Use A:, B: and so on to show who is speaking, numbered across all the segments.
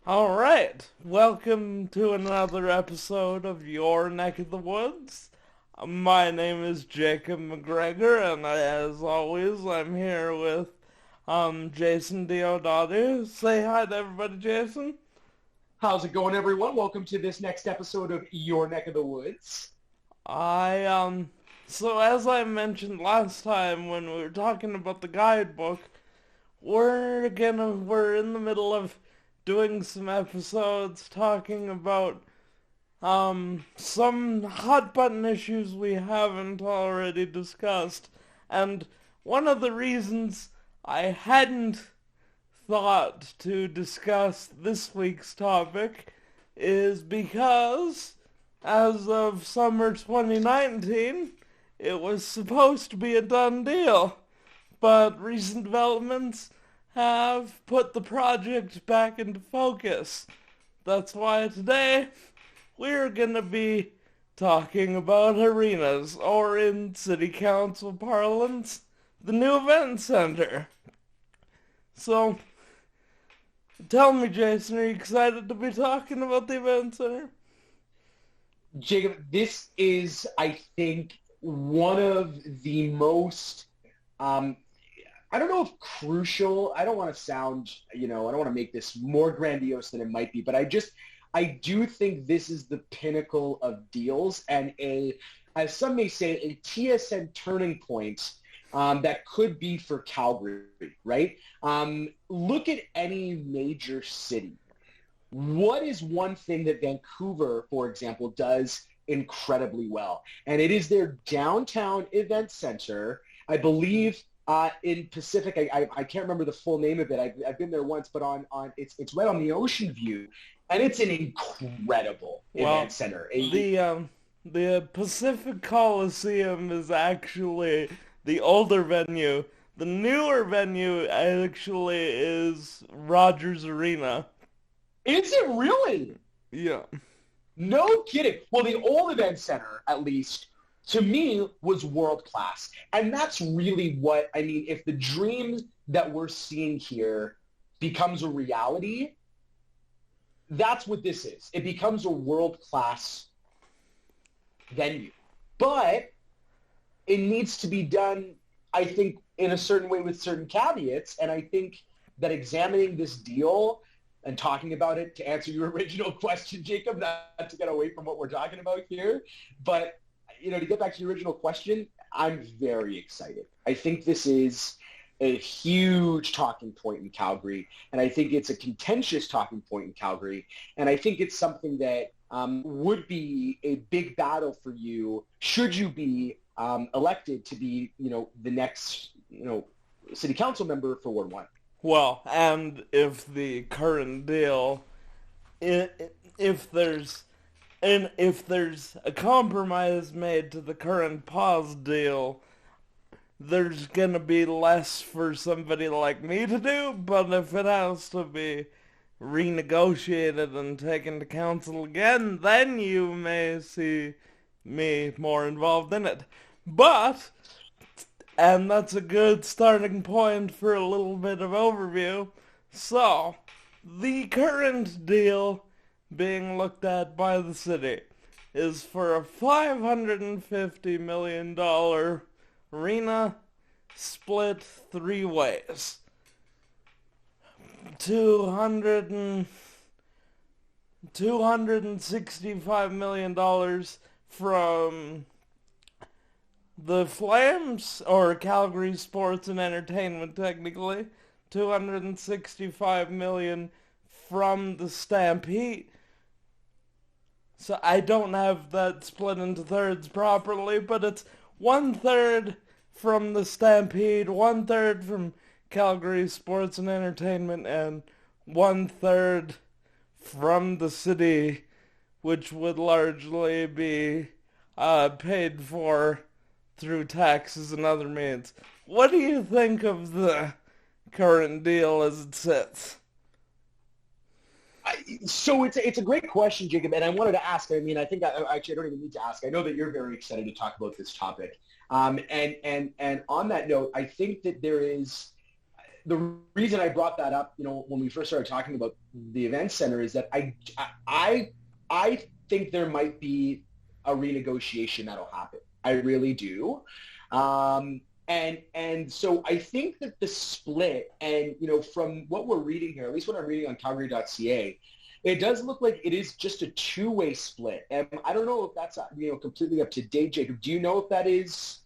A: All right, welcome to another episode of Your Neck of the Woods. My name is Jacob McGregor, and as always, I'm here with Jason Diodati. Say hi to everybody, Jason.
B: How's it going, everyone? Welcome to this next episode of Your Neck of the Woods.
A: I so as I mentioned last time when we were talking about the guidebook, we're in the middle of doing some episodes talking about some hot button issues we haven't already discussed. And one of the reasons I hadn't thought to discuss this week's topic is because as of summer 2019, it was supposed to be a done deal. But recent developments have put the project back into focus. That's why today we're gonna be talking about arenas, or in city council parlance, the new event center. So, tell me, Jason, are you excited to be talking about the event center?
B: Jacob, this is, I think, one of the most, I don't know if crucial, I don't want to sound, I don't want to make this more grandiose than it might be, but I do think this is the pinnacle of deals and as some may say, a TSN turning point that could be for Calgary, right? Look at any major city. What is one thing that Vancouver, for example, does incredibly well? And it is their downtown event center. I believe in Pacific, I can't remember the full name of it. I've been there once, but on it's right on the Ocean View, and it's an incredible
A: Well,
B: event center.
A: the Pacific Coliseum is actually the older venue. The newer venue actually is Rogers Arena.
B: Is it really?
A: Yeah.
B: No kidding. Well, the old event center, at least, to me, was world class. And that's really what, I mean, if the dream that we're seeing here becomes a reality, that's what this is. It becomes a world class venue. But it needs to be done, I think, in a certain way with certain caveats. And I think that examining this deal and talking about it to answer your original question, Jacob, not to get away from what we're talking about here, but to get back to your original question, I'm very excited. I think this is a huge talking point in Calgary, and I think it's a contentious talking point in Calgary, and I think it's something that would be a big battle for you should you be elected to be, the next, city council member for Ward 1.
A: Well, and if the current deal, if there's a compromise made to the current pause deal, there's gonna be less for somebody like me to do, but if it has to be renegotiated and taken to council again, then you may see me more involved in it. But, and that's a good starting point for a little bit of overview, so, the current deal being looked at by the city is for a $550 million arena split three ways. 265 million dollars from the Flames, or Calgary Sports and Entertainment technically, 265 million from the Stampede. So I don't have that split into thirds properly, but it's 1/3 from the Stampede, 1/3 from Calgary Sports and Entertainment, and 1/3 from the city, which would largely be paid for through taxes and other means. What do you think of the current deal as it sits?
B: So it's a great question, Jacob, and I wanted to ask. I mean, I think actually I don't even need to ask. I know that you're very excited to talk about this topic, and on that note, I think that the reason I brought that up, when we first started talking about the event center, is that I think there might be a renegotiation that'll happen. I really do. And so I think that the split, and from what we're reading here, at least what I'm reading on Calgary.ca, it does look like it is just a two-way split. And I don't know if that's completely up to date, Jacob. Do you know if that is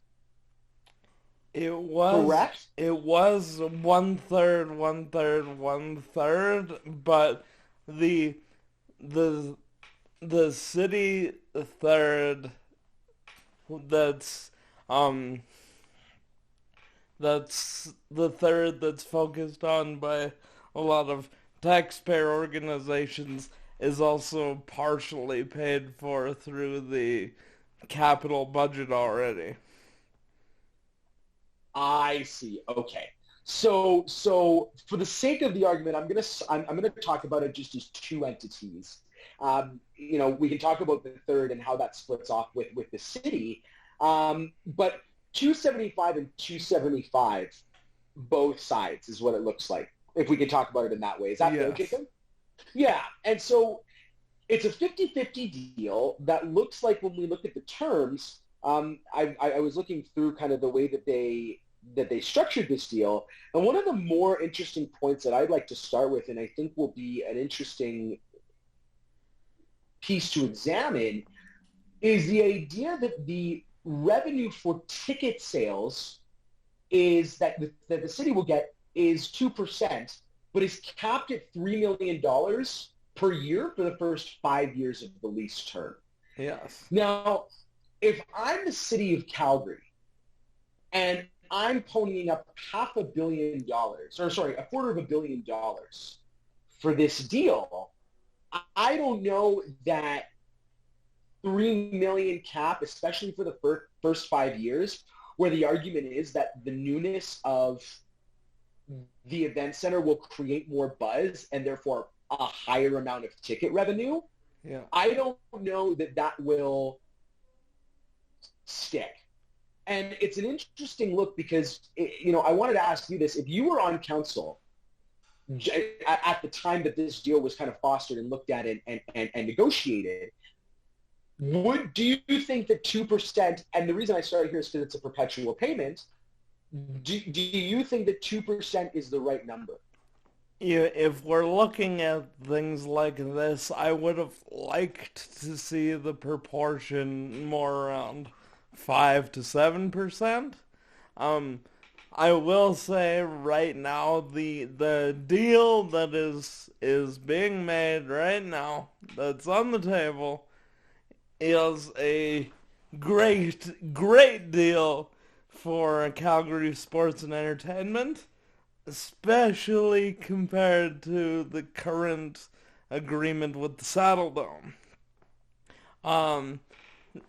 B: correct?
A: It was 1/3, 1/3, 1/3, but the city third that's the third that's focused on by a lot of taxpayer organizations is also partially paid for through the capital budget already.
B: I see. Okay. So for the sake of the argument, I'm gonna talk about it just as two entities. We can talk about the third and how that splits off with the city, but 275 and 275, both sides is what it looks like. If we can talk about it in that way, is that fair, Jacob? Yeah, and so it's a 50-50 deal that looks like, when we look at the terms, I was looking through kind of the way that they structured this deal, and one of the more interesting points that I'd like to start with, and I think will be an interesting piece to examine, is the idea that the revenue for ticket sales is that the city will get is 2%, but is capped at $3 million per year for the first 5 years of the lease term.
A: Yes.
B: Now, if I'm the city of Calgary and I'm ponying up $500 million, $250 million for this deal, I don't know that $3 million cap, especially for the first 5 years, where the argument is that the newness of the event center will create more buzz and therefore a higher amount of ticket revenue.
A: Yeah.
B: I don't know that will stick. And it's an interesting look because, I wanted to ask you this. If you were on council at the time that this deal was kind of fostered and looked at and negotiated, do you think that 2%, and the reason I started here is because it's a perpetual payment, do you think that 2% is the right number?
A: If we're looking at things like this, I would have liked to see the proportion more around 5 to 7%. I will say right now the deal that is being made right now, that's on the table, is a great deal for Calgary sports and entertainment, especially compared to the current agreement with the Saddle Dome.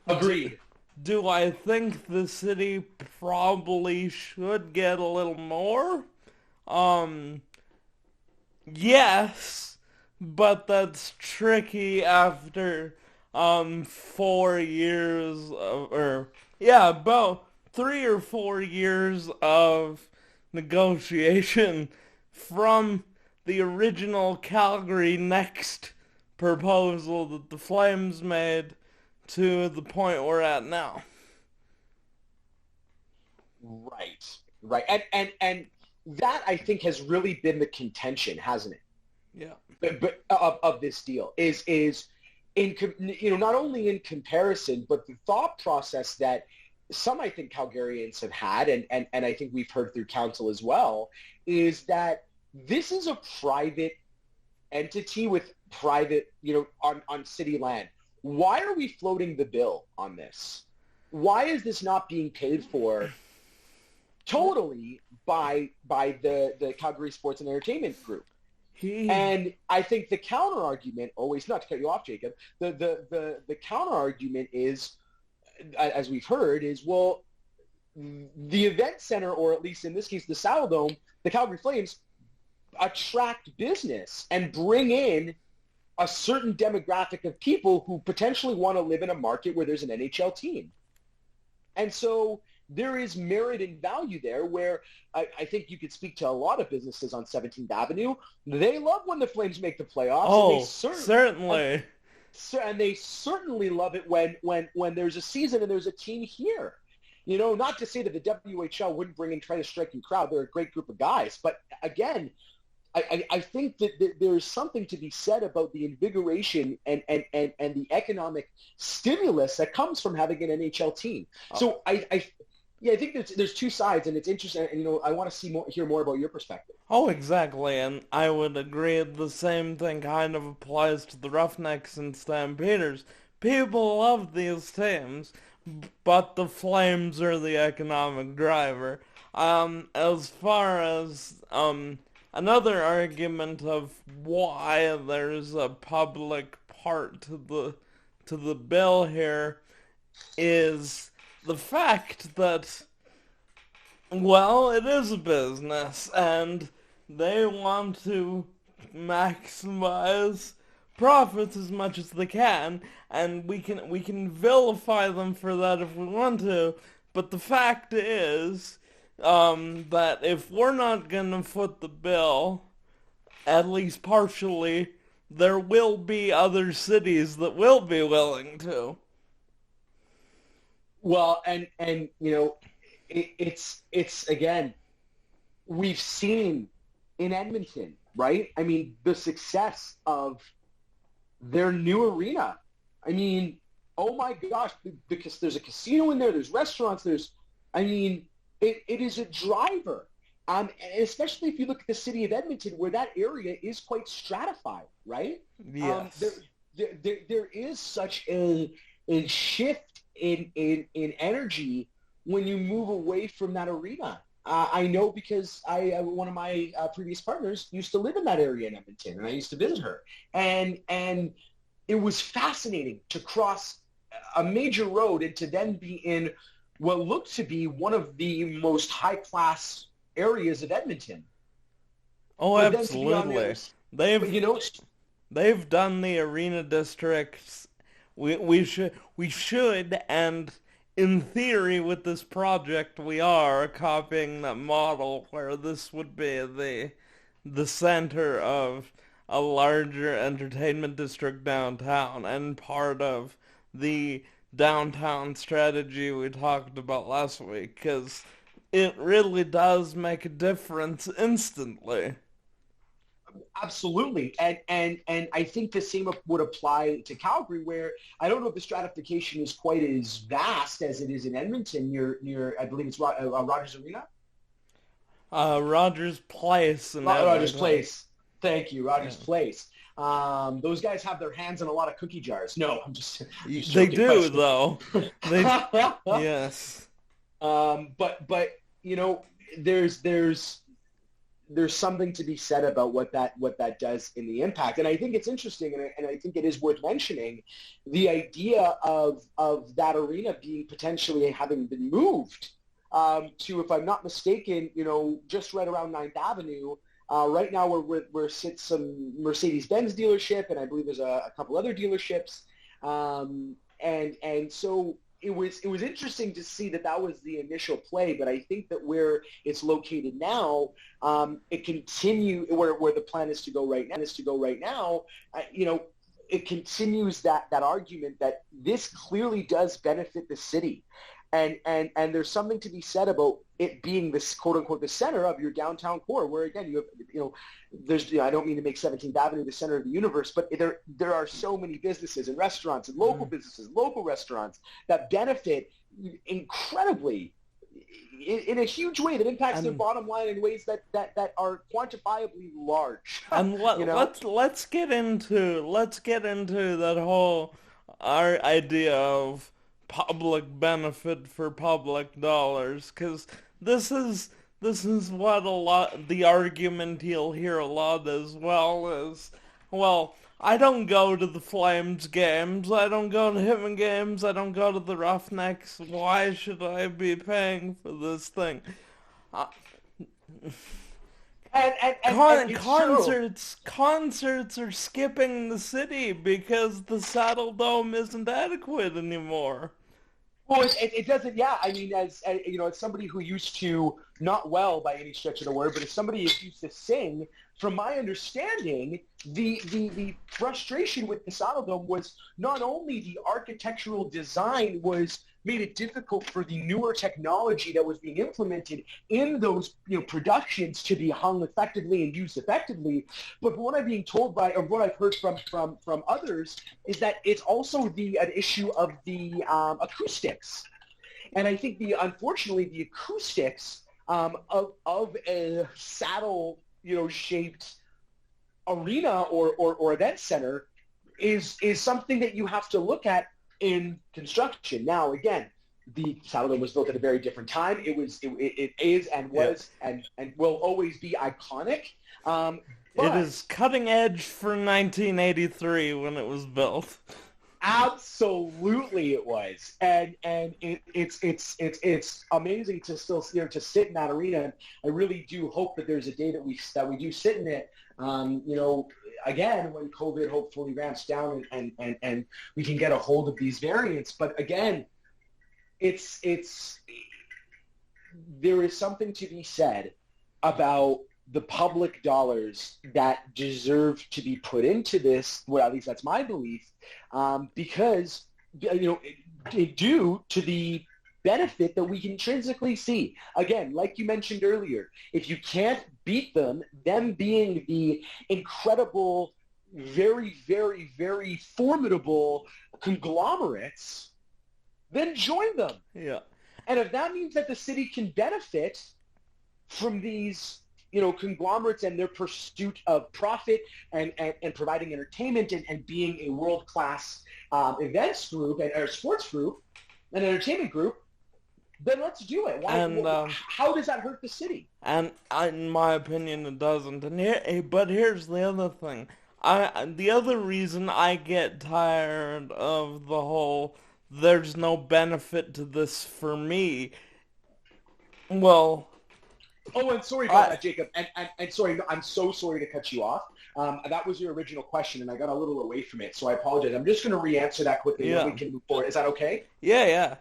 B: Agreed.
A: Do I think the city probably should get a little more? Yes, but that's tricky after 4 years about 3 or 4 years of negotiation from the original Calgary Next proposal that the Flames made to the point we're at now.
B: Right. And that, I think, has really been the contention, hasn't it?
A: Yeah.
B: But of this deal is in not only in comparison, but the thought process that some, I think, Calgarians have had, and I think we've heard through council as well, is that this is a private entity with private, on city land. Why are we floating the bill on this? Why is this not being paid for totally by the Calgary Sports and Entertainment Group? And I think the counter argument, always, not to cut you off, Jacob, the counter argument is, as we've heard, is, well, the event center, or at least in this case the Saddle Dome, the Calgary Flames, attract business and bring in a certain demographic of people who potentially want to live in a market where there's an NHL team. And so there is merit and value there where I think you could speak to a lot of businesses on 17th Avenue. They love when the Flames make the playoffs, and
A: Oh, certainly.
B: and they certainly love it when there's a season and there's a team here. You know, not to say that the WHL wouldn't bring in try to striking crowd. They're a great group of guys. But again, I think that there's something to be said about the invigoration and the economic stimulus that comes from having an NHL team. So I think there's two sides, and it's interesting. And, you know, I want to hear more about your perspective.
A: Oh, exactly, and I would agree the same thing kind of applies to the Roughnecks and Stampeders. People love these teams, but the Flames are the economic driver. As far as, another argument of why there's a public part to the bill here is the fact that, well, it is a business, and they want to maximize profits as much as they can, and we can vilify them for that if we want to, but the fact is, that if we're not gonna foot the bill, at least partially, there will be other cities that will be willing to.
B: Well, and you know, it's again, we've seen in Edmonton, right? I mean, the success of their new arena. I mean, oh my gosh, because there's a casino in there, there's restaurants, I mean, it is a driver. And especially if you look at the city of Edmonton, where that area is quite stratified, right?
A: Yes.
B: There is such a shift in energy when you move away from that arena. I know because one of my previous partners used to live in that area in Edmonton, and I used to visit her. And it was fascinating to cross a major road and to then be in what looked to be one of the most high-class areas of Edmonton.
A: Oh, absolutely. They've done the arena districts. We should, and in theory, with this project, we are copying that model where this would be the center of a larger entertainment district downtown, and part of the downtown strategy we talked about last week, because it really does make a difference instantly.
B: Absolutely, and I think the same would apply to Calgary, where I don't know if the stratification is quite as vast as it is in Edmonton near I believe it's Rogers Arena.
A: Rogers Place.
B: Rogers Place. Thank you, Rogers Place. Those guys have their hands in a lot of cookie jars. No, I'm just
A: they do, though. Yes.
B: But you know, there's something to be said about what that does in the impact, and I think it's interesting, and I think it is worth mentioning the idea of that arena being potentially having been moved to, if I'm not mistaken, you know, just right around 9th Avenue. Right now, we're sits some Mercedes-Benz dealership, and I believe there's a couple other dealerships, and so it was interesting to see that was the initial play. But I think that where it's located now, it continue where the plan is to go right now. You know, it continues that argument that this clearly does benefit the city. And there's something to be said about it being this quote unquote the center of your downtown core, where again there's I don't mean to make 17th Avenue the center of the universe, but there are so many businesses and restaurants and local businesses, local restaurants that benefit incredibly in a huge way that impacts their bottom line in ways that are quantifiably large.
A: And let's get into that whole our idea of public benefit for public dollars, because this is what the argument you'll hear a lot as well is, well, I don't go to the Flames games, I don't go to Hitman games, I don't go to the Roughnecks, why should I be paying for this thing? Concerts are skipping the city because the Saddle Dome isn't adequate anymore.
B: Well, it doesn't. Yeah, I mean, as you know, as somebody who used to, not well by any stretch of the word, but as somebody who used to sing, from my understanding, the frustration with the Saddle Dome was not only the architectural design was made it difficult for the newer technology that was being implemented in those productions to be hung effectively and used effectively, but from what I'm being told by, or what I've heard from others, is that it's also an issue of the acoustics. And I think unfortunately the acoustics of a saddle shaped arena or event center is something that you have to look at in construction. Now, again, the Saddle Dome was built at a very different time. It is and was and will always be iconic.
A: It is cutting edge for 1983 when it was built.
B: Absolutely, it was, and it's amazing to still to sit in that arena. I really do hope that there's a day that we do sit in it. Again, when COVID hopefully ramps down and we can get a hold of these variants. But again, there is something to be said about the public dollars that deserve to be put into this. Well, at least that's my belief, because due to the benefit that we can intrinsically see. Again, like you mentioned earlier, if you can't beat them being the incredible, very, very, very formidable conglomerates, then join them.
A: Yeah.
B: And if that means that the city can benefit from these conglomerates and their pursuit of profit and providing entertainment and being a world-class events group or sports group, an entertainment group, then let's do it. How does that hurt the city?
A: And in my opinion, it doesn't. But here's the other thing. The other reason I get tired of the whole there's no benefit to this for me. Well...
B: Oh, and sorry about that, Jacob. And sorry, I'm so sorry to cut you off. That was your original question, and I got a little away from it, so I apologize. I'm just going to re-answer that quickly, and then we can move forward. Is that okay?
A: Yeah.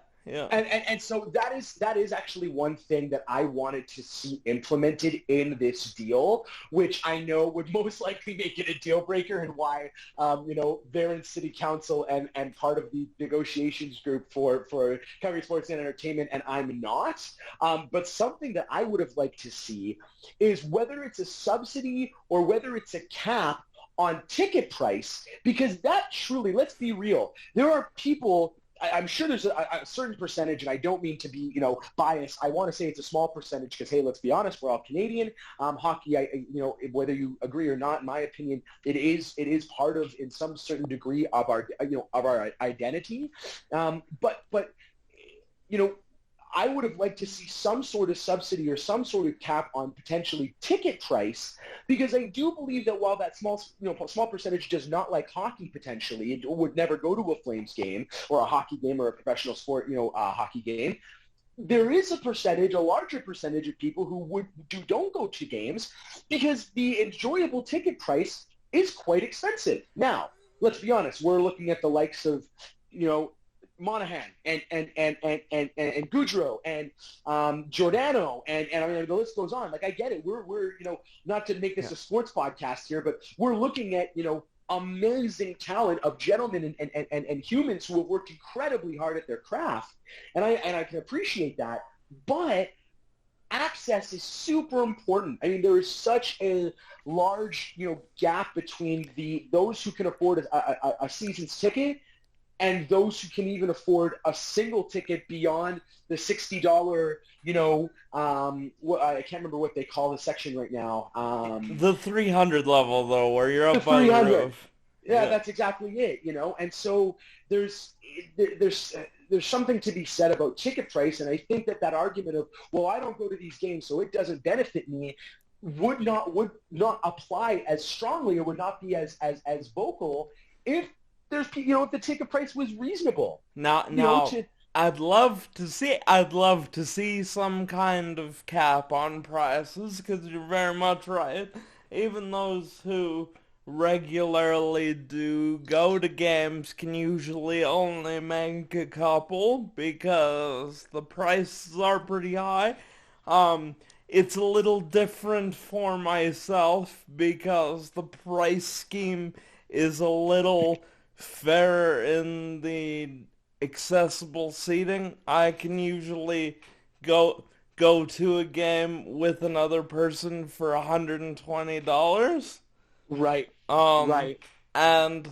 B: And so that is actually one thing that I wanted to see implemented in this deal, which I know would most likely make it a deal breaker, and why they're in city council and part of the negotiations group for Calgary Sports and Entertainment, and I'm not. But something that I would have liked to see is whether it's a subsidy or whether it's a cap on ticket price, because that truly, let's be real, there are people. I'm sure there's a certain percentage, and I don't mean to be, biased. I want to say it's a small percentage because, hey, let's be honest, we're all Canadian. Hockey, whether you agree or not, in my opinion, it is part of, in some certain degree, of our, of our identity. But I would have liked to see some sort of subsidy or some sort of cap on potentially ticket price, because I do believe that while that small percentage does not like hockey potentially, it would never go to a Flames game or a hockey game or a professional sport, hockey game. There is a larger percentage of people who don't go to games because the enjoyable ticket price is quite expensive. Now, let's be honest, we're looking at the likes of, Monahan and Goudreau and Giordano and I mean the list goes on. Like, I get it. We're not to make this a sports podcast here, but we're looking at amazing talent of gentlemen and humans who have worked incredibly hard at their craft, and I can appreciate that. But access is super important. I mean, there is such a large gap between those who can afford a season's ticket and those who can even afford a single ticket beyond the $60, I can't remember what they call the section right now.
A: The 300 level, though, where you're up by the roof.
B: Yeah, that's exactly it, And so there's something to be said about ticket price, and I think that argument of, well, I don't go to these games, so it doesn't benefit me, would not apply as strongly, or would not be as vocal if there's if the ticket price was reasonable.
A: Now, I'd love to see some kind of cap on prices, because you're very much right. Even those who regularly do go to games can usually only make a couple because the prices are pretty high. It's a little different for myself because the price scheme is a little fairer in the accessible seating. I can usually go to a game with another person for $120.
B: Right.
A: Um,
B: Right.
A: and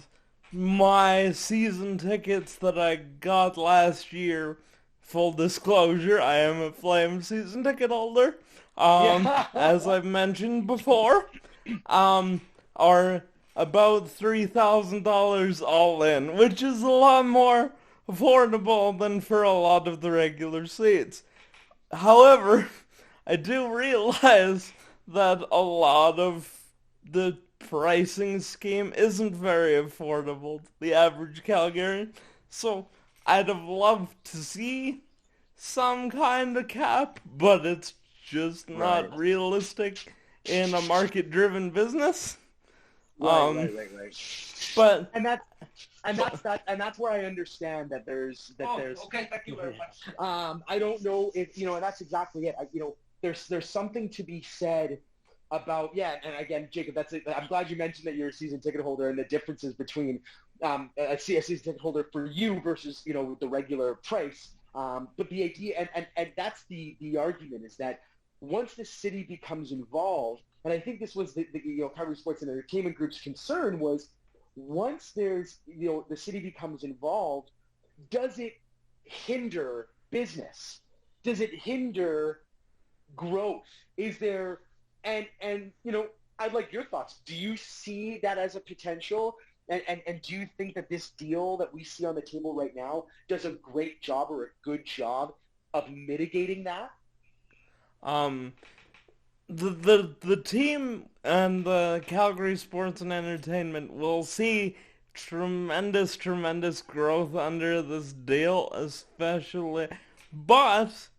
A: my season tickets that I got last year, full disclosure, I am a Flame season ticket holder, as
B: Yeah.
A: I've mentioned before, um, are about $3,000 all in, which is a lot more affordable than for a lot of the regular seats. However, I do realize that a lot of the pricing scheme isn't very affordable to the average Calgarian. So I'd have loved to see some kind of cap, but it's just
B: Right.
A: not realistic in a market-driven business.
B: Right.
A: Um,
B: Right. Right. Right.
A: but
B: And that's and
A: but
B: that's that and that's where I understand that there's
C: Okay, thank you very much.
B: I don't know if and that's exactly it. There's something to be said about and again, Jacob, that's it. I'm glad you mentioned that you're a season ticket holder and the differences between a season ticket holder for you versus the regular price. But the idea and that's the argument is that once the city becomes involved, and I think this was the Calgary Sports and Entertainment Group's concern was once there's the city becomes involved, does it hinder business? Does it hinder growth? Is there and I'd like your thoughts. Do you see that as a potential? And do you think that this deal that we see on the table right now does a great job or a good job of mitigating that?
A: um, the team and the Calgary Sports and Entertainment will see tremendous growth under this deal, especially, but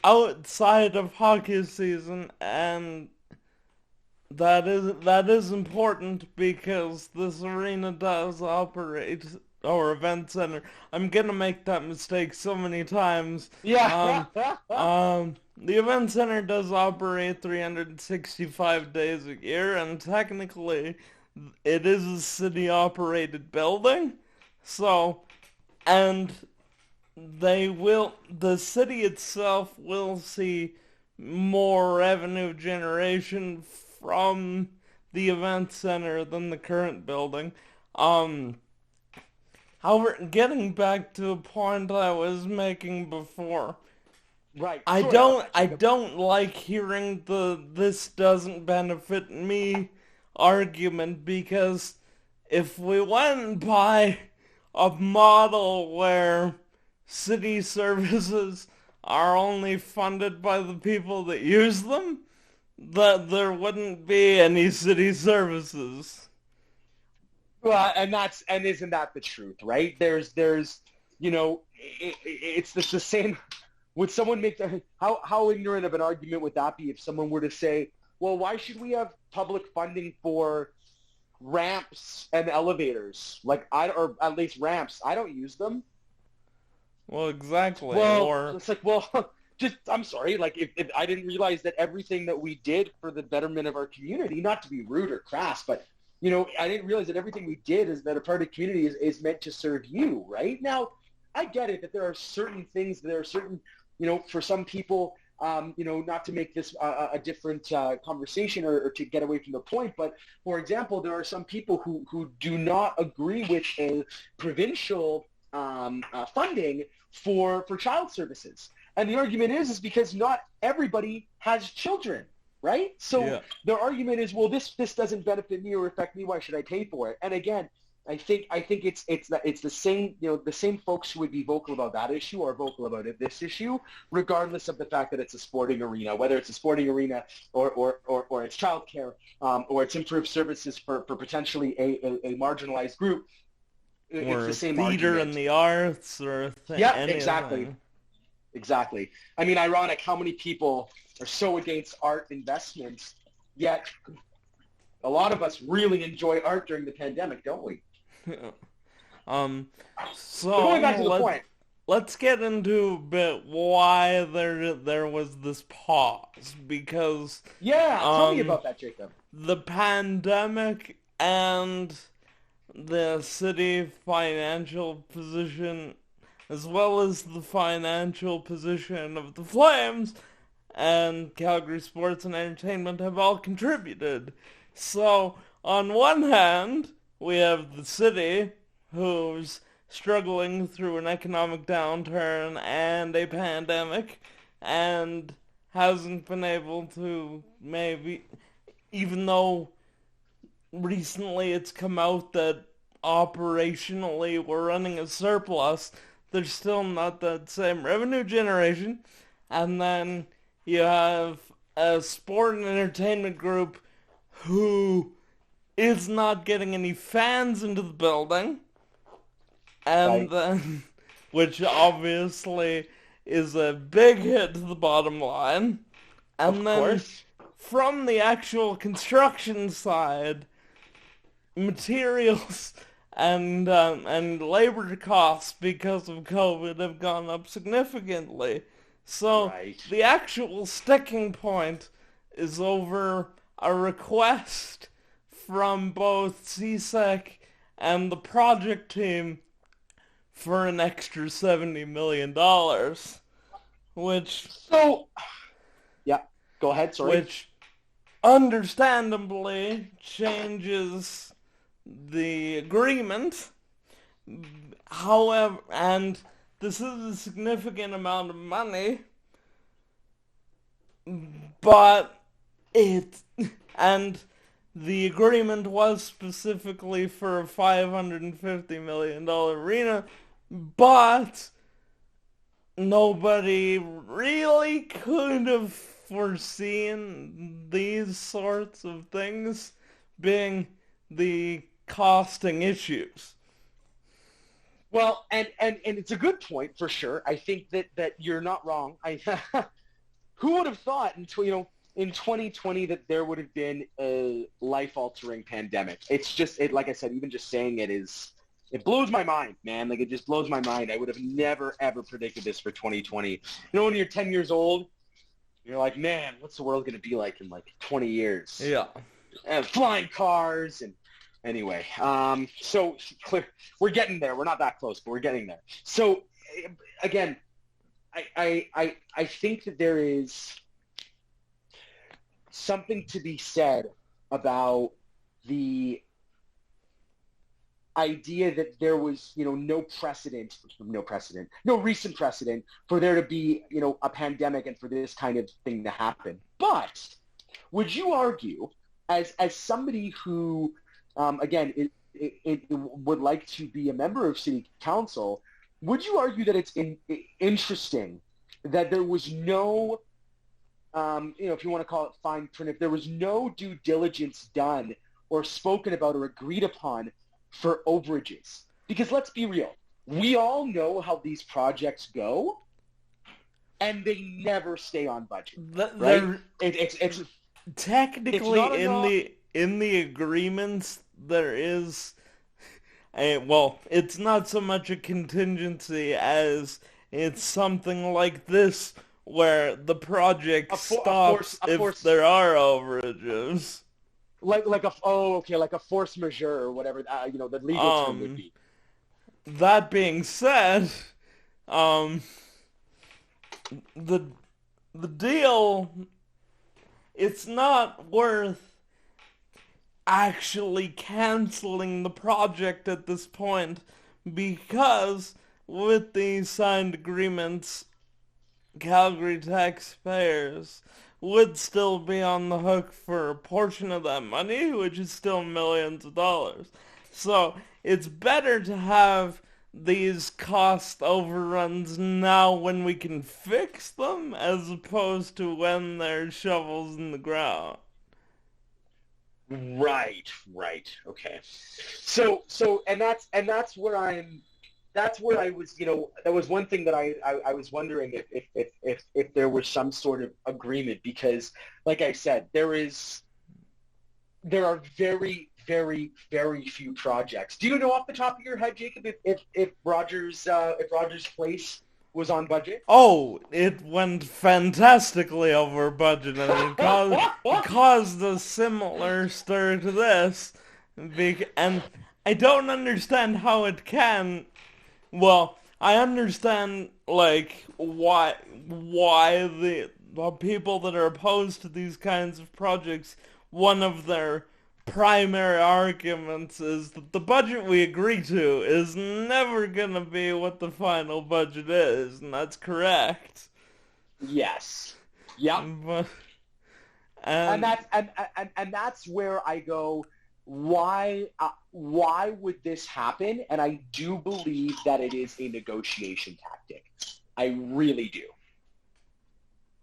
A: outside of hockey season, and that is important because this arena does operate, or event center. I'm gonna make that mistake so many times.
B: Yeah.
A: Um, the event center does operate 365 days a year, and technically, it is a city-operated building. So, and the city itself will see more revenue generation from the event center than the current building. Um, However, getting back to a point I was making before,
B: Right.
A: I
B: Sorry about
A: don't
B: that,
A: I
B: Jacob.
A: don't like hearing the "this doesn't benefit me" argument because if we went and buy a model where city services are only funded by the people that use them, that there wouldn't be any city services.
B: Well, and isn't that the truth, right? There's it's the same. Would someone make how ignorant of an argument would that be if someone were to say, well, why should we have public funding for ramps and elevators? Or at least ramps. I don't use them.
A: Well, exactly.
B: Well,
A: Or
B: it's like, well, just I'm sorry. Like, if I didn't realize that everything that we did for the betterment of our community, not to be rude or crass, but I didn't realize that everything we did as that a part of the community is meant to serve you, right? Now, I get it that there are certain things, there are certain, for some people, not to make this a different conversation or to get away from the point, but for example, there are some people who do not agree with a provincial funding for child services. And the argument is because not everybody has children, right? So
A: yeah.
B: their argument is, well, this doesn't benefit me or affect me. Why should I pay for it? And again, I think it's the same the same folks who would be vocal about that issue are vocal about this issue, regardless of the fact that it's a sporting arena, whether it's a sporting arena or it's childcare or it's improved services for potentially a marginalized group. It's
A: Or
B: the same
A: theater
B: argument.
A: in the arts, or
B: Yeah,
A: anything.
B: exactly. I mean, ironic how many people are so against art investments, yet A lot of us really enjoy art during the pandemic, don't we?
A: um,
B: But going back to the point.
A: let's get into a bit why there was this pause, because
B: Yeah, tell me about that, Jacob.
A: the pandemic and the city financial position, as well as the financial position of the Flames and Calgary Sports and Entertainment, have all contributed. So, on one hand, we have the city, who's struggling through an economic downturn and a pandemic, and hasn't been able to, maybe, even though recently it's come out that operationally we're running a surplus, there's still not that same revenue generation. And then you have a sport and entertainment group who is not getting any fans into the building, and then, which obviously is a big hit to the bottom line. And
B: Of
A: then
B: course.
A: from the actual construction side, materials and labor costs because of COVID have gone up significantly. So
B: Right.
A: the actual sticking point is over a request from both CSEC and the project team for an extra $70 million, which
B: So, yeah, go ahead, sorry.
A: which understandably changes the agreement. However, and this is a significant amount of money, but and the agreement was specifically for a $550 million arena, but nobody really could have foreseen these sorts of things being the costing issues.
B: Well, and it's a good point for sure. I think that you're not wrong. Who would have thought in 2020 that there would have been a life-altering pandemic? It's just like I said, even just saying it blows my mind, man. Like, it just blows my mind. I would have never ever predicted this for 2020. You know, when you're 10 years old, you're like, man, what's the world going to be like in like 20 years?
A: Yeah.
B: And flying cars and anyway, so we're getting there. We're not that close, but we're getting there. So again, I think that there is something to be said about the idea that there was, no recent precedent for there to be, a pandemic and for this kind of thing to happen. But would you argue, as somebody who, again, it would like to be a member of city council, would you argue that it's interesting that there was no, if you want to call it fine print, if there was no due diligence done or spoken about or agreed upon for overages? Because let's be real, we all know how these projects go, and they never stay on budget, right? It's
A: technically
B: it's
A: in the agreements there is it's not so much a contingency as it's something like this where the project stops if there are overages.
B: Like a force majeure or whatever, the legal term would be.
A: That being said, the deal, it's not worth actually canceling the project at this point, because with these signed agreements, Calgary taxpayers would still be on the hook for a portion of that money, which is still millions of dollars. So it's better to have these cost overruns now when we can fix them, as opposed to when there's shovels in the ground.
B: Right. Okay. So that's where I was, that was one thing that I was wondering if there was some sort of agreement, because like I said, there are very, very, very few projects. Do you know off the top of your head, Jacob, if Rogers Place was on budget?
A: Oh, it went fantastically over budget, and it caused a similar stir to this. And I don't understand how it can. Well, I understand like why the people that are opposed to these kinds of projects, one of their primary arguments is that the budget we agree to is never gonna be what the final budget is, and that's correct.
B: Yes. Yep.
A: But
B: And
A: and
B: that's where I go, why would this happen? And I do believe that it is a negotiation tactic. I really do.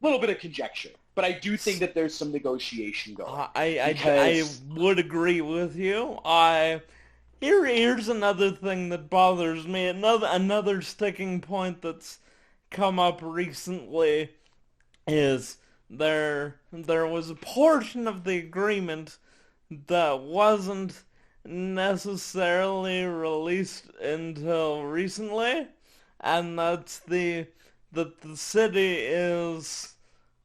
B: A little bit of conjecture, but I do think that there's some negotiation going.
A: I would agree with you. Here's another thing that bothers me. Another sticking point that's come up recently is there was a portion of the agreement that wasn't necessarily released until recently, and that's that the city is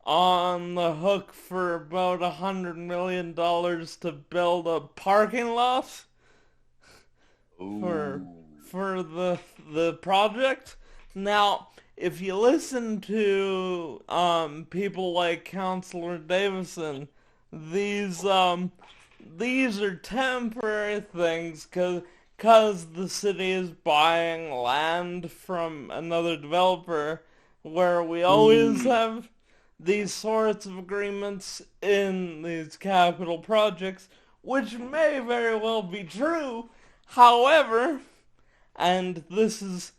A: on the hook for about $100 million to build a parking lot for
B: Ooh.
A: the project. Now, if you listen to people like Councillor Davison, these these are temporary things cause the city is buying land from another developer, where we always have these sorts of agreements in these capital projects, which may very well be true. However, and this is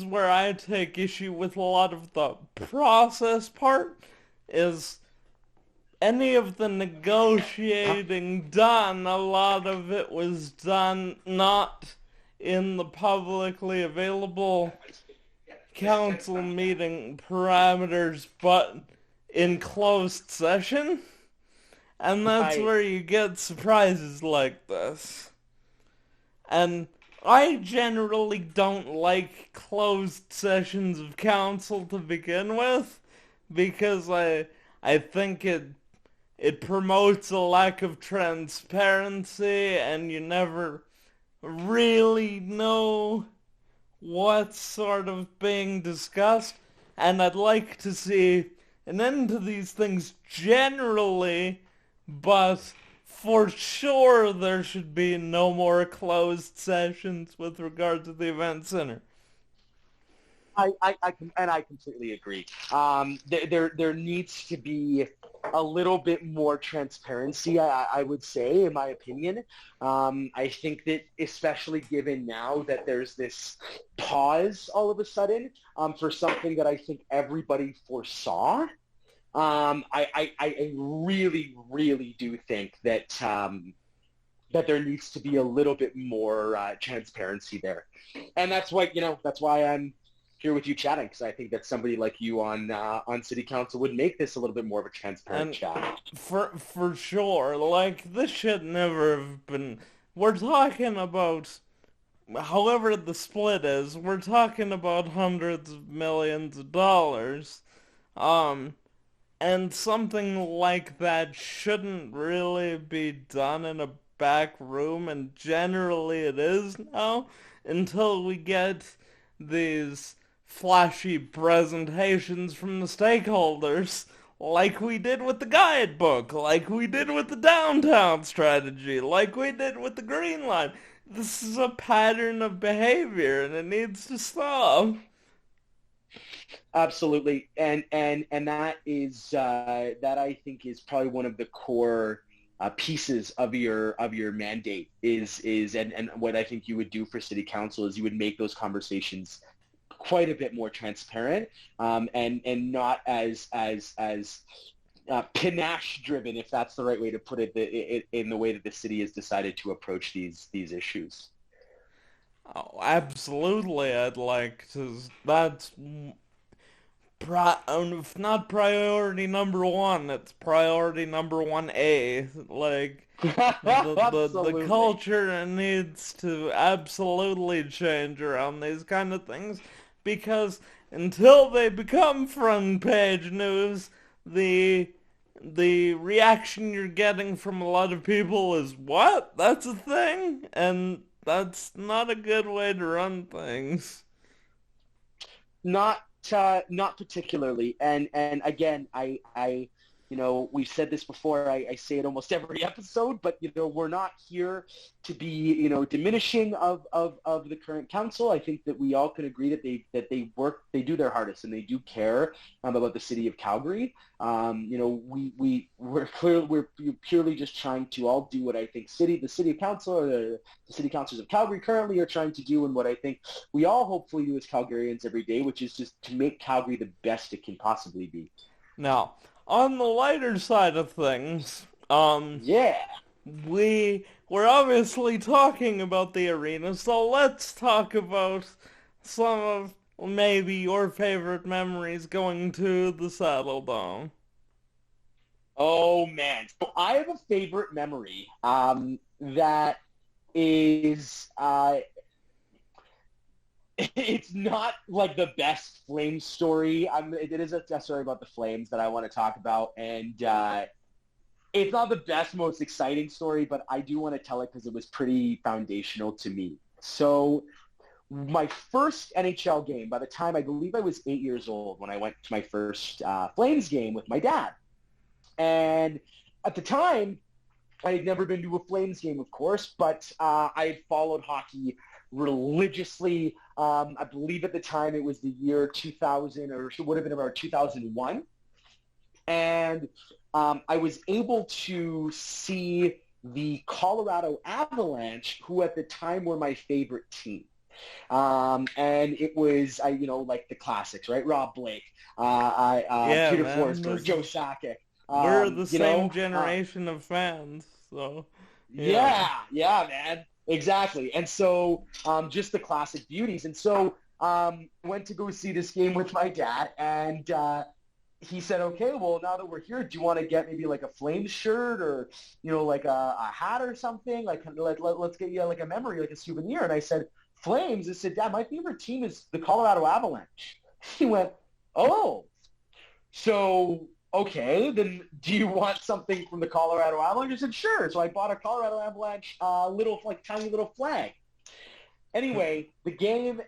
A: where I take issue with a lot of the process part, is any of the negotiating done, a lot of it was done not in the publicly available council meeting parameters, but in closed session. And that's where you get surprises like this. And I generally don't like closed sessions of council to begin with, because I think it promotes a lack of transparency, and you never really know what's sort of being discussed. And I'd like to see an end to these things generally, but for sure there should be no more closed sessions with regard to the event center.
B: I completely agree. There needs to be a little bit more transparency, I would say, in my opinion. I think that especially given now that there's this pause all of a sudden for something that I think everybody foresaw, I really, really do think that that there needs to be a little bit more transparency there. And that's why, that's why I'm here with you chatting, because I think that somebody like you on city council would make this a little bit more of a transparent chat.
A: For sure, like, this should never have been. We're talking about, however the split is, we're talking about hundreds of millions of dollars, and something like that shouldn't really be done in a back room, and generally it is now, until we get these flashy presentations from the stakeholders, like we did with the guidebook, like we did with the downtown strategy, like we did with the Green Line. This is a pattern of behavior, and it needs to stop.
B: Absolutely, and that is that I think is probably one of the core pieces of your mandate is and what I think you would do for city council is you would make those conversations quite a bit more transparent, and not as panache driven, if that's the right way to put it, in the way that the city has decided to approach these issues.
A: Oh, absolutely, I'd like to. That's if not priority number one, it's priority number 1A. Like, The
B: Absolutely.
A: culture needs to absolutely change around these kind of things, because until they become front page news, the the reaction you're getting from a lot of people is, what? That's a thing? And that's not a good way to run things.
B: Not particularly. And again, we've said this before. I say it almost every episode, but we're not here to be diminishing of the current council. I think that we all can agree that they do their hardest and they do care about the city of Calgary. We're purely just trying to all do what I think the city council or the city councilors of Calgary currently are trying to do, and what I think we all hopefully do as Calgarians every day, which is just to make Calgary the best it can possibly be.
A: Now, on the lighter side of things,
B: Yeah.
A: we're obviously talking about the arena, so let's talk about some of maybe your favorite memories going to the Saddle Dome.
B: Oh man. So I have a favorite memory that is it's not like the best Flames story. It is a story about the Flames that I want to talk about, and it's not the best, most exciting story, but I do want to tell it because it was pretty foundational to me. So my first NHL game, by the time I believe I was 8 years old when I went to my first Flames game with my dad. And at the time, I had never been to a Flames game, of course, but I had followed hockey religiously. I believe at the time it was the year 2000, or it would have been around 2001. And I was able to see the Colorado Avalanche, who at the time were my favorite team. And it was, like the classics, right? Rob Blake,
A: Yeah,
B: Peter
A: man,
B: Forsberg, Joe Sakic.
A: we're the same generation of fans, so yeah.
B: Yeah, man, exactly. And so, just the classic beauties. And so, went to go see this game with my dad, and he said, "Okay, well, now that we're here, do you want to get maybe like a Flames shirt or like a hat or something? Like, let's get you like a memory, like a souvenir." And I said, "Flames?" I said, "Dad, my favorite team is the Colorado Avalanche." He went, "Oh." So, okay, then do you want something from the Colorado Avalanche? I said, sure. So I bought a Colorado Avalanche like tiny little flag. Anyway, the game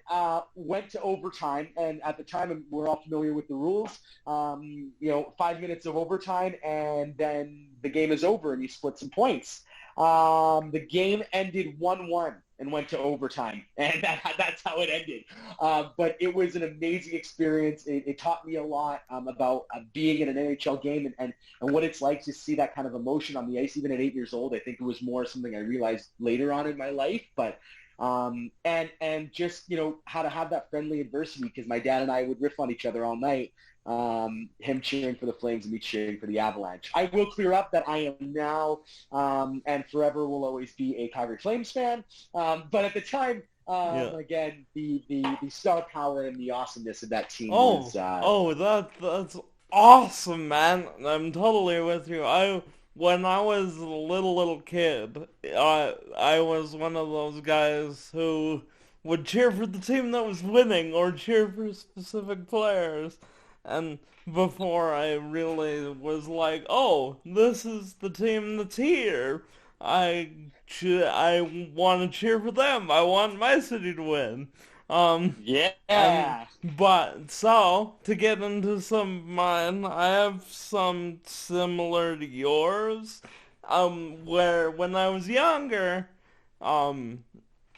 B: went to overtime, and at the time, we're all familiar with the rules. 5 minutes of overtime, and then the game is over, and you split some points. The game ended 1-1 and went to overtime, and that's how it ended. But it was an amazing experience. It taught me a lot about being in an NHL game and what it's like to see that kind of emotion on the ice, even at 8 years old. I think it was more something I realized later on in my life, but and just how to have that friendly adversity, because my dad and I would riff on each other all night. Him cheering for the Flames and me cheering for the Avalanche. I will clear up that I am now and forever will always be a Calgary Flames fan. But at the time,
A: Yeah.
B: again, the star power and the awesomeness of that team
A: Oh,
B: was
A: that's awesome, man. I'm totally with you. When I was a little kid, I was one of those guys who would cheer for the team that was winning or cheer for specific players. And before I really was like, oh, this is the team that's here. I want to cheer for them. I want my city to win. Um, and
B: yeah.
A: but so to get into some of mine, I have some similar to yours. Where when I was younger, um,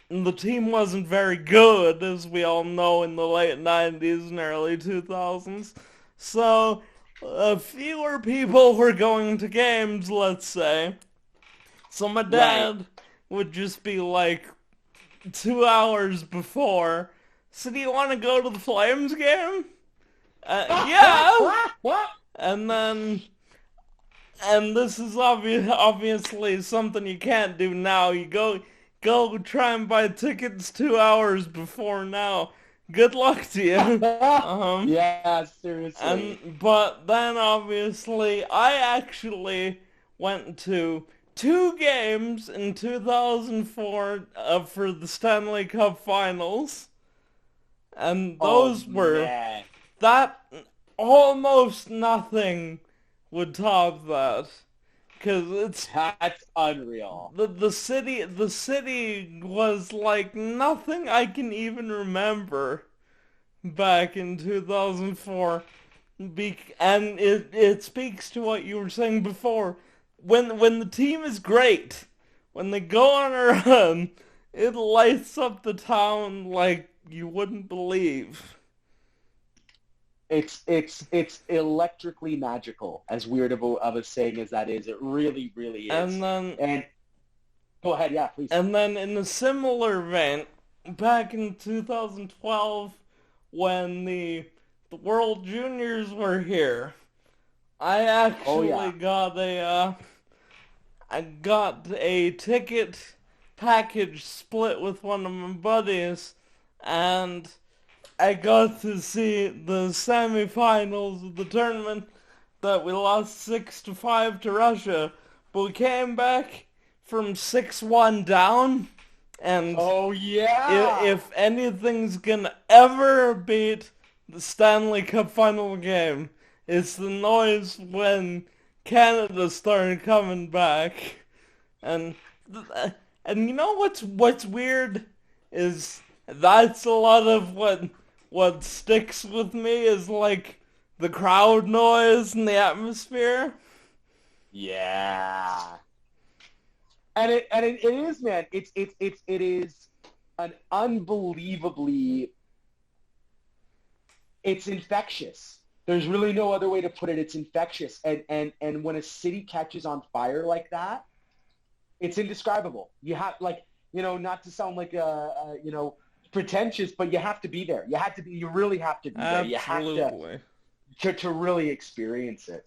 A: the team wasn't very good, as we all know, in the late 90s and early 2000s. So, fewer people were going to games, let's say. So my
B: Right.
A: dad would just be like 2 hours before, so do you want to go to the Flames game? Yeah! And then, and this is obviously something you can't do now. You go try and buy tickets 2 hours before now. Good luck to you. Um,
B: Yeah, seriously.
A: but then obviously I actually went to two games in 2004 for the Stanley Cup Finals, and
B: Oh
A: those were
B: man,
A: that almost nothing would top that because it's
B: that's unreal.
A: the city was like nothing I can even remember back in 2004. And it speaks to what you were saying before. When the team is great, when they go on a run, it lights up the town like you wouldn't believe.
B: It's electrically magical. As weird of a saying as that is, it really really
A: And
B: is.
A: then
B: And go ahead, yeah, please.
A: and then in a similar vein, back in 2012, when the World Juniors were here, I
B: Oh
A: actually
B: yeah.
A: got a ticket package split with one of my buddies, and I got to see the semifinals of the tournament that we lost 6-5 to Russia, but we came back from 6-1 down, and
B: Oh yeah.
A: if anything's gonna ever beat the Stanley Cup final game, it's the noise when Canada started coming back. And and you know what's weird is that's a lot of what sticks with me is like the crowd noise and the atmosphere.
B: Yeah. And it is, man. It is an unbelievably, it's infectious. There's really no other way to put it. It's infectious. And when a city catches on fire like that, it's indescribable. You have, like, not to sound like pretentious, but you have to be there. You really have to be there. You have
A: Absolutely.
B: to really experience it.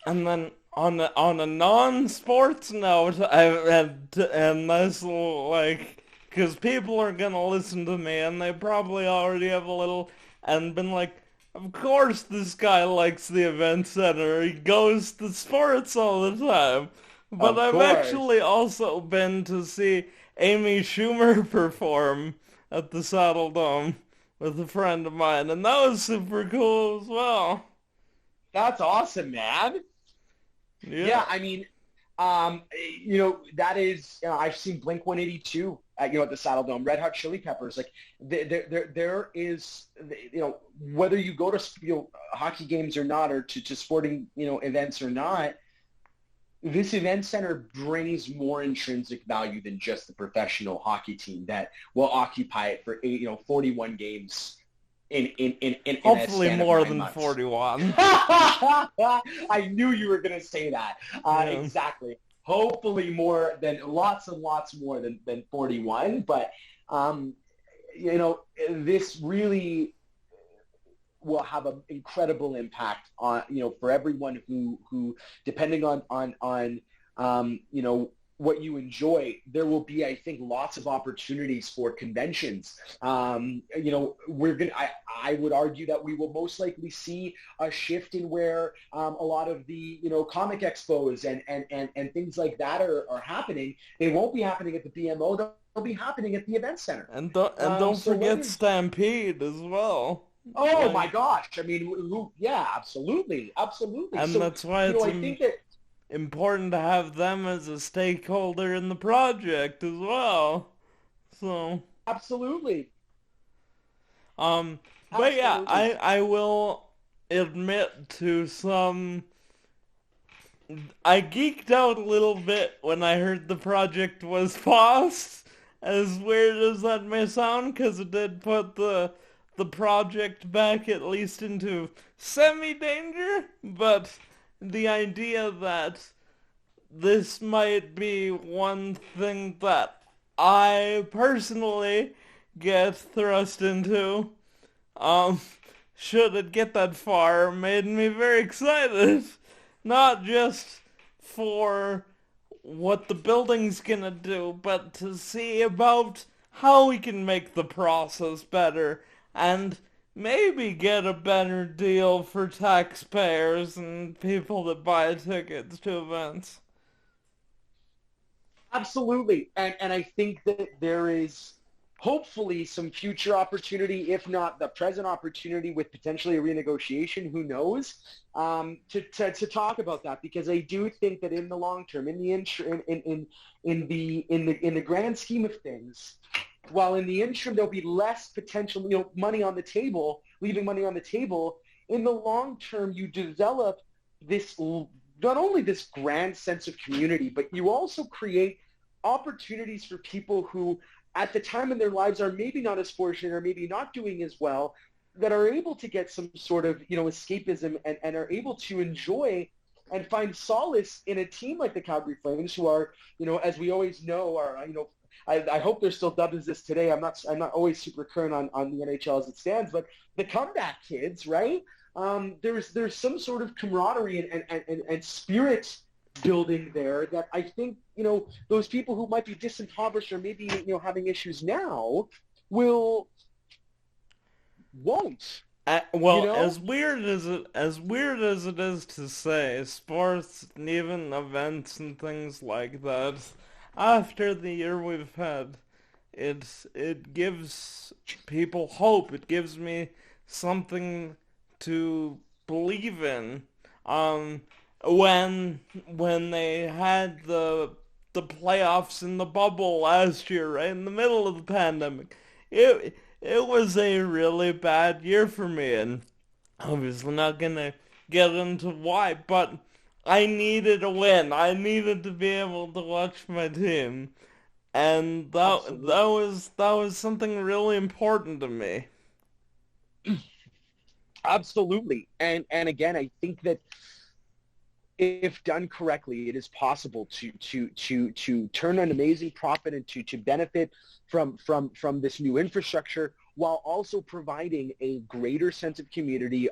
A: And then on a non-sports note, and this will like, because people are gonna listen to me, and they probably already have a little, and been like, of course this guy likes the event center. He goes to sports all the time. But
B: Of
A: I've
B: course.
A: actually also been to see Amy Schumer perform at the Saddle Dome with a friend of mine, and that was super cool as well.
B: That's awesome, man.
A: Yeah.
B: Yeah, I mean, that is, I've seen Blink 182 at the Saddle Dome, Red Hot Chili Peppers. Like, there is, whether you go to, hockey games or not, or to sporting, events or not, this event center brings more intrinsic value than just the professional hockey team that will occupy it for 41 games in a
A: Hopefully
B: span of
A: more
B: nine
A: than
B: months.
A: 41.
B: I knew you were going to say that.
A: Yeah.
B: Exactly. Hopefully lots and lots more than 41. But, this really will have an incredible impact on, for everyone who depending on what you enjoy. There will be, I think, lots of opportunities for conventions. I would argue that we will most likely see a shift in where a lot of the, comic expos and things like that are happening. They won't be happening at the BMO. They'll be happening at the event center.
A: And don't
B: So
A: forget
B: whether
A: Stampede as well.
B: Oh my
A: Like,
B: gosh! I mean, yeah, absolutely, absolutely.
A: and
B: So,
A: that's why it's
B: I think that
A: important to have them as a stakeholder in the project as well. So,
B: absolutely,
A: but yeah,
B: absolutely.
A: I will admit to some. I geeked out a little bit when I heard the project was paused. As weird as that may sound, because it did put the project back at least into semi-danger. But the idea that this might be one thing that I personally get thrust into, um, should it get that far, made me very excited. Not just for what the building's gonna do, but to see about how we can make the process better and maybe get a better deal for taxpayers and people that buy tickets to events.
B: Absolutely. And I think that there is hopefully some future opportunity, if not the present opportunity with potentially a renegotiation, who knows, to talk about that, because I do think that in the long term, in the in the grand scheme of things, while in the interim there'll be less potential, money on the table, leaving money on the table, in the long term you develop this, not only this grand sense of community, but you also create opportunities for people who at the time in their lives are maybe not as fortunate or maybe not doing as well, that are able to get some sort of, escapism, and are able to enjoy and find solace in a team like the Calgary Flames, who are, as we always know, are, I hope they're still dubbed as this today. I'm not always super current on the NHL as it stands, but the comeback kids, right? There's some sort of camaraderie and spirit building there that I think, those people who might be disimpoverished or maybe, having issues now won't.
A: Well, as weird as it is to say, sports and even events and things like that, after the year we've had, it gives people hope. It gives me something to believe in. When they had the playoffs in the bubble last year, right in the middle of the pandemic, it was a really bad year for me, and obviously not gonna get into why, but I needed a win. I needed to be able to watch my team, and that was something really important to me.
B: Absolutely. And again, I think that if done correctly, it is possible to turn an amazing profit and to benefit from this new infrastructure, while also providing a greater sense of community,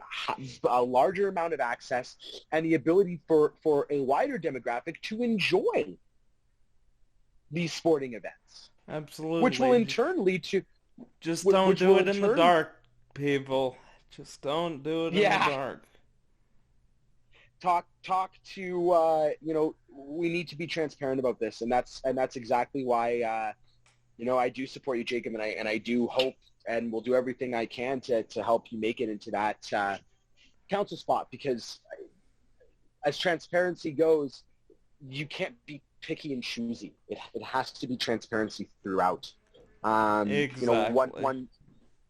B: a larger amount of access, and the ability for a wider demographic to enjoy these sporting events.
A: Absolutely.
B: Which will in turn lead to...
A: Just don't do it in the dark, people. Just don't do it in the dark.
B: Talk to, we need to be transparent about this, and that's exactly why, I do support you, Jacob, and I do hope and will do everything I can to help you make it into that council spot, because as transparency goes, you can't be picky and choosy. It has to be transparency throughout.
A: Exactly.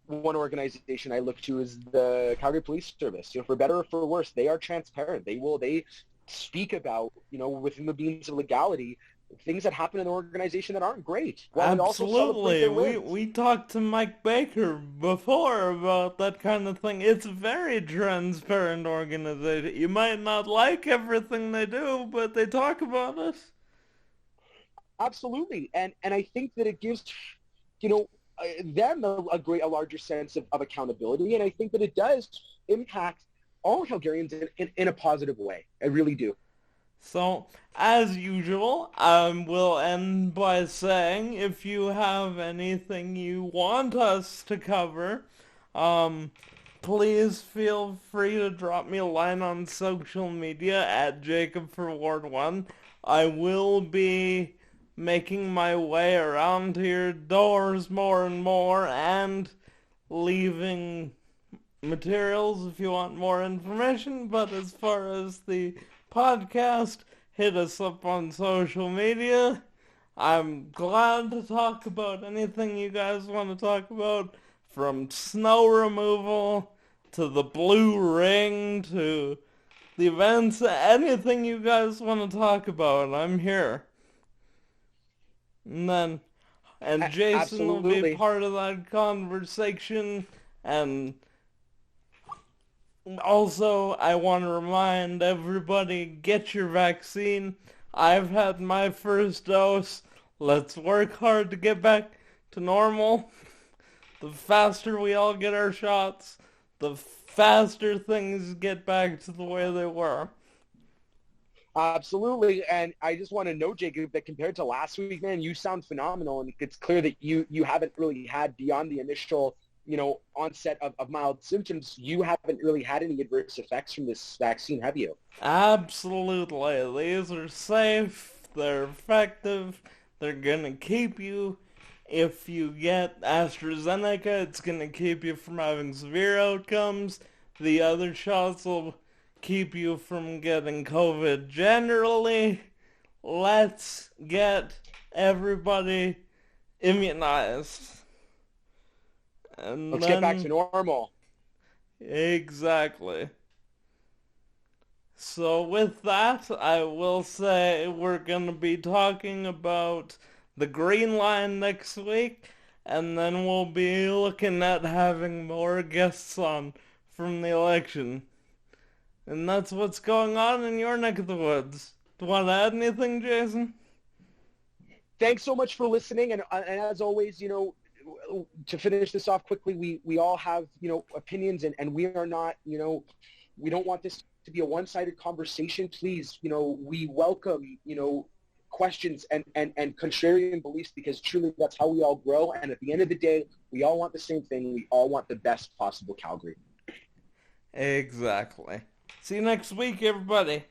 B: One organization I look to is the Calgary Police Service. For better or for worse, they are transparent. They speak about, within the means of legality, things that happen in the organization that aren't great.
A: Absolutely. We talked to Mike Baker before about that kind of thing. It's a very transparent organization. You might not like everything they do, but they talk about it.
B: Absolutely. And I think that it gives, them a larger sense of accountability, and I think that it does impact all Calgarians in a positive way. I really do.
A: So, as usual, we'll end by saying, if you have anything you want us to cover, please feel free to drop me a line on social media at Jacob for Ward 1. I will be making my way around to your doors more and more, and leaving materials if you want more information. But as far as the podcast, hit us up on social media. I'm glad to talk about anything you guys want to talk about, from snow removal to the blue ring to the events. Anything you guys want to talk about, I'm here. And Jason
B: Absolutely.
A: will be part of that conversation. And also, I want to remind everybody, get your vaccine. I've had my first dose. Let's work hard to get back to normal. The faster we all get our shots, the faster things get back to the way they were.
B: Absolutely. And I just want to know, Jacob, that compared to last week, man, you sound phenomenal. And it's clear that you haven't really had, beyond the initial, onset of mild symptoms, you haven't really had any adverse effects from this vaccine, have you?
A: Absolutely. These are safe. They're effective. They're gonna keep you. If you get AstraZeneca, it's gonna keep you from having severe outcomes. The other shots will keep you from getting COVID generally. Let's get everybody immunized. And
B: let's get back to normal.
A: Exactly. So with that, I will say we're going to be talking about the Green Line next week, and then we'll be looking at having more guests on from the election. And that's what's going on in your neck of the woods. Do you want to add anything, Jason?
B: Thanks so much for listening, and as always, to finish this off quickly, we all have, opinions, and we are not, we don't want this to be a one-sided conversation. Please, we welcome, questions and contrarian beliefs, because truly that's how we all grow. And at the end of the day, we all want the same thing. We all want the best possible Calgary.
A: Exactly. See you next week, everybody.